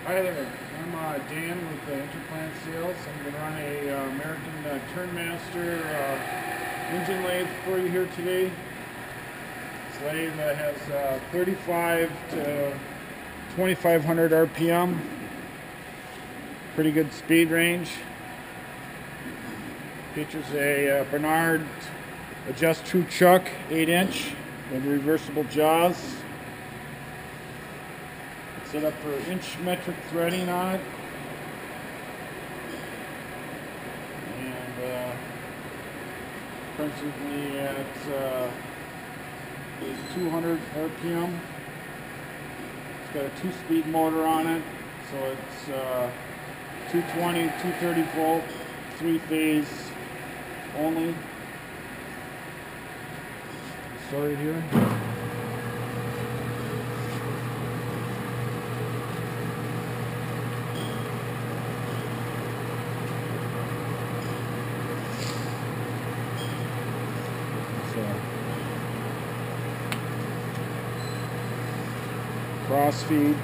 Hi there, I'm Dan with Interplant Sales. I'm going to run a American Turnmaster engine lathe for you here today. This lathe has 35 to 2500 RPM, pretty good speed range. Features a Bernard Adjust-Tru chuck, 8-inch, with reversible jaws. Set up for inch metric threading on it, and presently at 200 RPM. It's got a 2-speed motor on it, so it's 220, 230 volt, 3-phase only. Sorry here. Cross feed.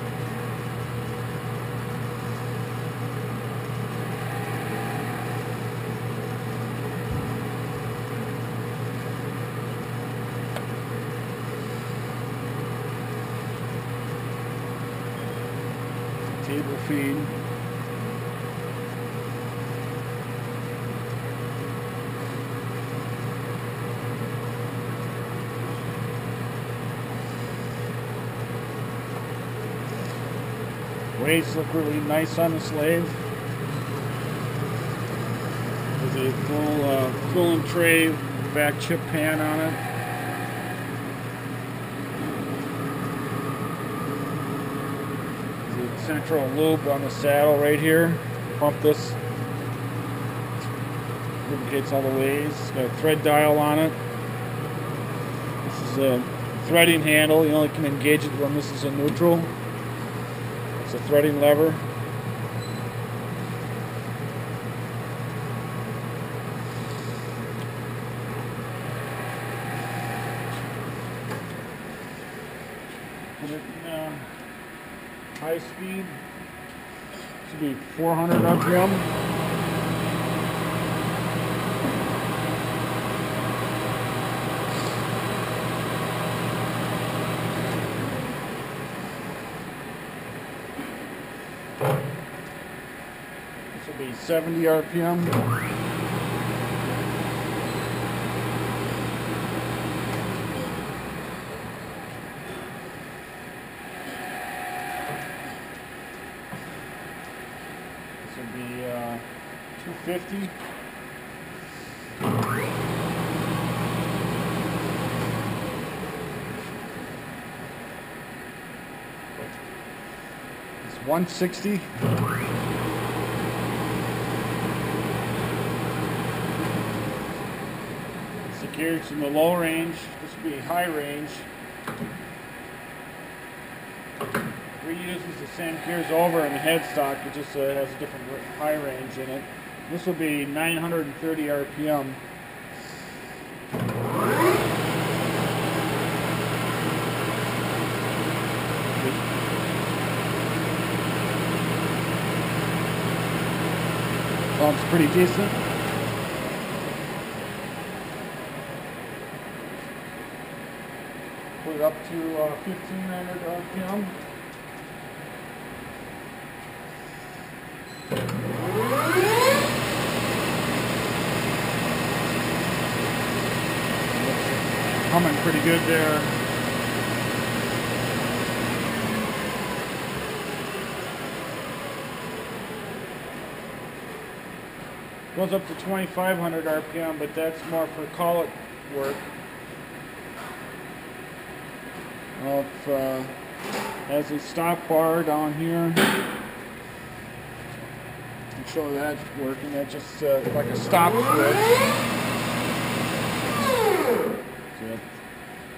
Table feed. Weights look really nice on this lathe. With a full coolant tray, back chip pan on it. The central lube on the saddle right here. Pump this. Lubricates all the ways. It's got a thread dial on it. This is a threading handle. You only can engage it when this is in neutral. It's a threading lever. Put it in high speed. Should be 400 RPM. This will be 70 RPM. This will be 250. It's 160. Gears in the low range. This would be high range. Reuses the same gears over in the headstock, it just has a different high range in it. This will be 930 RPM. Pump's pretty decent. Put it up to 1500 RPM. Humming pretty good there. Goes up to 2500 RPM, but that's more for collet work. Has a stop bar down here. I'll show that working. That's just like a stop switch. So it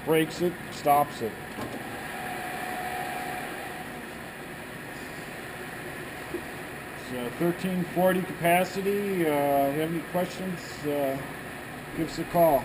breaks it, stops it. It's 1340 capacity. If you have any questions, give us a call.